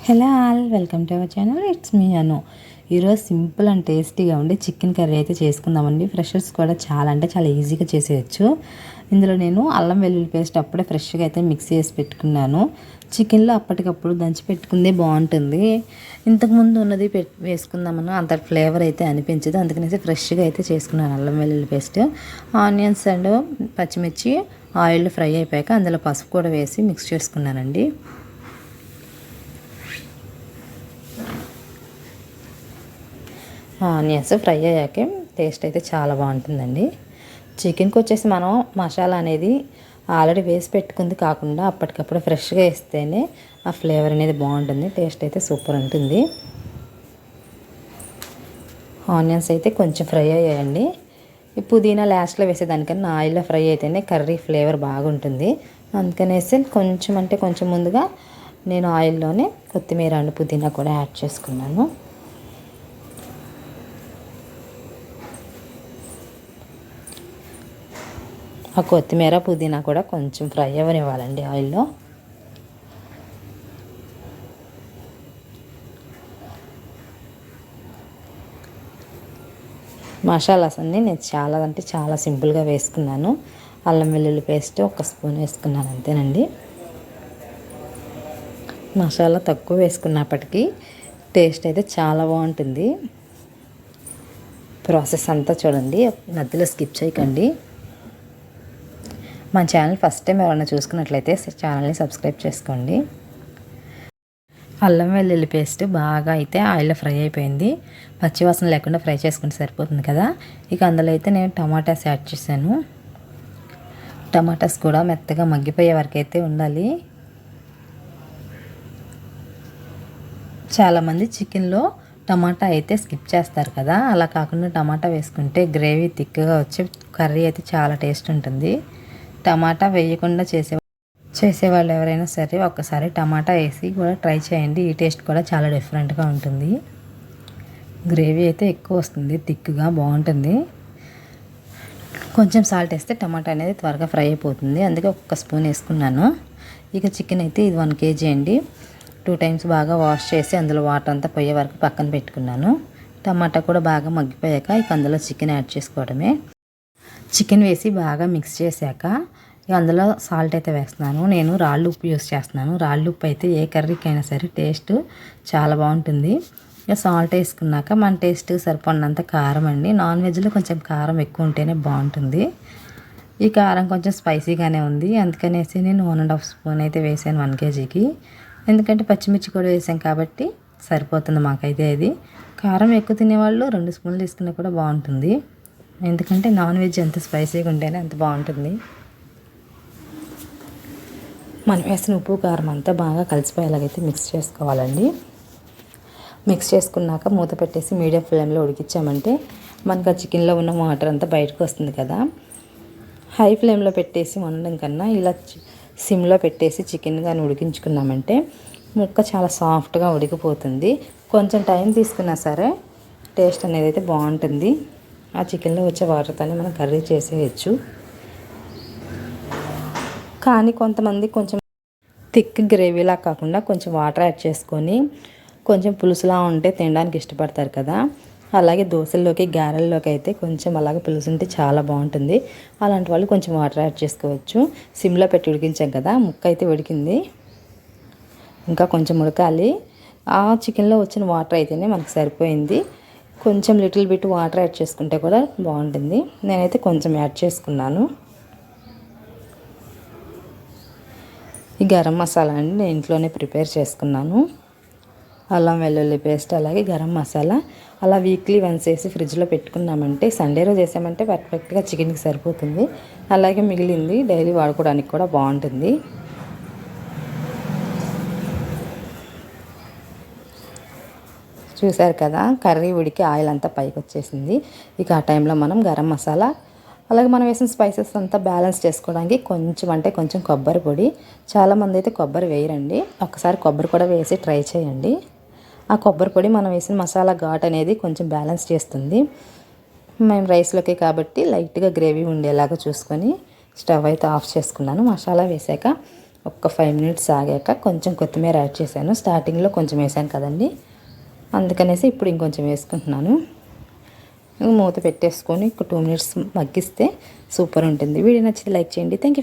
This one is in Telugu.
Hello all, welcome to our channel. It's me Anu. ఈరోజు సింపుల్ అండ్ టేస్టీగా ఉండే చికెన్ కర్రీ అయితే చేసుకుందామండి. ఫ్రెషర్స్ కూడా చాలా అంటే చాలా ఈజీగా చేసేయచ్చు. ఇందులో నేను అల్లం వెల్లుల్లి పేస్ట్ అప్పుడే ఫ్రెష్గా అయితే మిక్సీ చేసి పెట్టుకున్నాను. చికెన్లో అప్పటికప్పుడు దంచి పెట్టుకుందే బాగుంటుంది. ఇంతకుముందు ఉన్నది వేసుకుందామన్నా అంత ఫ్లేవర్ అయితే అనిపించదు. అందుకనేసి ఫ్రెష్గా అయితే చేసుకున్నాను అల్లం వెల్లుల్లి పేస్ట్. ఆనియన్స్ అండ్ పచ్చిమిర్చి ఆయిల్ ఫ్రై అయిపోయాక అందులో పసుపు కూడా వేసి మిక్స్ చేసుకున్నానండి. ఆనియన్స్ ఫ్రై అయ్యాకే టేస్ట్ అయితే చాలా బాగుంటుందండి. చికెన్కి వచ్చేసి మనం మసాలా అనేది ఆల్రెడీ వేసి పెట్టుకుంది కాకుండా అప్పటికప్పుడు ఫ్రెష్గా వేస్తేనే ఆ ఫ్లేవర్ అనేది బాగుంటుంది. టేస్ట్ అయితే సూపర్ ఉంటుంది. ఆనియన్స్ అయితే కొంచెం ఫ్రై అయ్యాయండి. ఈ పుదీనా లాస్ట్లో వేసేదానికన్నా ఆయిల్లో ఫ్రై అయితేనే కర్రీ ఫ్లేవర్ బాగుంటుంది. అందుకనేసి కొంచెం అంటే కొంచెం ముందుగా నేను ఆయిల్లోనే కొత్తిమీర అండ్ పుదీనా కూడా యాడ్ చేసుకున్నాను. ఆ కొత్తిమీర పుదీనా కూడా కొంచెం ఫ్రై అవ్వనివ్వాలండి ఆయిల్లో. మసాలాస్ అన్నీ నేను చాలా అంటే చాలా సింపుల్గా వేసుకున్నాను. అల్లం వెల్లుల్లి పేస్ట్ 1 స్పూన్ వేసుకున్నాను అంతేనండి. మసాలా తక్కువ వేసుకున్నప్పటికీ టేస్ట్ అయితే చాలా బాగుంటుంది. ప్రాసెస్ అంతా చూడండి, మధ్యలో స్కిప్ చేయకండి. మన ఛానల్ ఫస్ట్ టైం ఎవరైనా చూసుకున్నట్లయితే ఛానల్ని సబ్స్క్రైబ్ చేసుకోండి. అల్లం వెల్లుల్లి పేస్ట్ బాగా అయితే ఆయిల్లో ఫ్రై అయిపోయింది. పచ్చివాసన లేకుండా ఫ్రై చేసుకుంటే సరిపోతుంది కదా. ఇక అందులో అయితే నేను టమాటాస్ యాడ్ చేశాను. టమాటాస్ కూడా మెత్తగా మగ్గిపోయే వరకు అయితే ఉండాలి. చాలామంది చికెన్లో టమాటా అయితే స్కిప్ చేస్తారు కదా, అలా కాకుండా టమాటా వేసుకుంటే గ్రేవీ థిక్గా వచ్చి కర్రీ అయితే చాలా టేస్ట్ ఉంటుంది. టమాటా వేయకుండా చేసేవాళ్ళు ఎవరైనా సరే ఒక్కసారి టమాటా వేసి కూడా ట్రై చేయండి. ఈ టేస్ట్ కూడా చాలా డిఫరెంట్గా ఉంటుంది. గ్రేవీ అయితే ఎక్కువ వస్తుంది, థిక్గా బాగుంటుంది. కొంచెం సాల్ట్ వేస్తే టమాటా అనేది త్వరగా ఫ్రై అయిపోతుంది. అందుకే 1 స్పూన్ వేసుకున్నాను. ఇక చికెన్ అయితే ఇది 1 kg అండి. 2 times బాగా వాష్ చేసి అందులో వాటర్ అంతా పోయే వరకు పక్కన పెట్టుకున్నాను. టమాటా కూడా బాగా మగ్గిపోయాక ఇక అందులో చికెన్ యాడ్ చేసుకోవడమే. చికెన్ వేసి బాగా మిక్స్ చేశాక అందులో సాల్ట్ అయితే వేస్తున్నాను. నేను రాళ్ళు ఉప్పు యూస్ చేస్తున్నాను. రాళ్ళు ఉప్పు అయితే ఏ కర్రీకైనా సరే టేస్ట్ చాలా బాగుంటుంది. ఇక సాల్ట్ వేసుకున్నాక మన టేస్ట్ సరిపడినంత కారం అండి. నాన్ వెజ్లో కొంచెం కారం ఎక్కువ ఉంటేనే బాగుంటుంది. ఈ కారం కొంచెం స్పైసీగానే ఉంది, అందుకనేసి నేను 1.5 స్పూన్ అయితే వేసాను 1 kgకి. ఎందుకంటే పచ్చిమిర్చి కూడా వేసాం కాబట్టి సరిపోతుంది మాకైతే. అది కారం ఎక్కువ తినేవాళ్ళు 2 స్పూన్లు తీసుకున్నా కూడా బాగుంటుంది. ఎందుకంటే నాన్ వెజ్ ఎంత స్పైసీగా ఉంటేనే అంత బాగుంటుంది. మనం వేసిన ఉప్పు కారం అంతా బాగా కలిసిపోయేలాగైతే మిక్స్ చేసుకోవాలండి. మిక్స్ చేసుకున్నాక మూత పెట్టేసి మీడియం ఫ్లేమ్లో ఉడికించామంటే మనకు ఆ చికెన్లో ఉన్న వాటర్ అంతా బయటకు వస్తుంది కదా. హై ఫ్లేమ్లో పెట్టేసి వండడం కన్నా ఇలా సిమ్లో పెట్టేసి చికెన్ కానీ ఉడికించుకున్నామంటే ముక్క చాలా సాఫ్ట్గా ఉడికిపోతుంది. కొంచెం టైం తీసుకున్నా సరే టేస్ట్ అనేది అయితే బాగుంటుంది. ఆ చికెన్లో వచ్చే వాటర్తోనే మనం కర్రీ చేసేయచ్చు. కానీ కొంతమంది కొంచెం థిక్ గ్రేవీలా కాకుండా కొంచెం వాటర్ యాడ్ చేసుకొని కొంచెం పులుసులా ఉంటే తినడానికి ఇష్టపడతారు కదా. అలాగే దోశల్లోకి గారెల్లోకి అయితే కొంచెం అలాగే పులుసు ఉంటే చాలా బాగుంటుంది. అలాంటి వాళ్ళు కొంచెం వాటర్ యాడ్ చేసుకోవచ్చు. సిమ్లో పెట్టి ఉడికించాం కదా, ముక్క అయితే ఉడికింది, ఇంకా కొంచెం ఉడకాలి. ఆ చికెన్లో వచ్చిన వాటర్ అయితేనే మనకు సరిపోయింది. కొంచెం లిటిల్ బిట్ వాటర్ యాడ్ చేసుకుంటే కూడా బాగుంటుంది. నేనైతే కొంచెం యాడ్ చేసుకున్నాను. ఈ గరం మసాలా అండి నేను ఇంట్లోనే ప్రిపేర్ చేసుకున్నాను. అల్లం వెల్లుల్లి పేస్ట్ అలాగే గరం మసాలా అలా వీక్లీ వన్స్ వేసి ఫ్రిడ్జ్లో పెట్టుకున్నామంటే సండే రోజు వేసామంటే పర్ఫెక్ట్గా చికెన్కి సరిపోతుంది. అలాగే మిగిలింది డైలీ వాడుకోవడానికి కూడా బాగుంటుంది. చూసారు కదా, కర్రీ ఉడికి ఆయిల్ అంతా పైకి వచ్చేసింది. ఇక ఆ టైంలో మనం గరం మసాలా అలాగే మనం వేసిన స్పైసెస్ అంతా బ్యాలెన్స్ చేసుకోవడానికి కొంచెం అంటే కొంచెం కొబ్బరి పొడి. చాలామంది అయితే కొబ్బరి వేయరండి, ఒకసారి కొబ్బరి కూడా వేసి ట్రై చేయండి. ఆ కొబ్బరి పొడి మనం వేసిన మసాలా ఘాట్ అనేది కొంచెం బ్యాలెన్స్ చేస్తుంది. మేము రైస్లోకి కాబట్టి లైట్గా గ్రేవీ ఉండేలాగా చూసుకొని స్టవ్ అయితే ఆఫ్ చేసుకున్నాను. మసాలా వేసాక ఒక్క 5 మినిట్స్ ఆగాక కొంచెం కొత్తిమీర యాడ్ చేశాను. స్టార్టింగ్లో కొంచెం వేసాను కదండి, అందుకనేసి ఇప్పుడు ఇంకొంచెం వేసుకుంటున్నాను. మూత పెట్టేసుకొని ఒక 2 మినిట్స్ మగ్గిస్తే సూపర్ ఉంటుంది. వీడియో నచ్చితే లైక్ చేయండి. Thank you.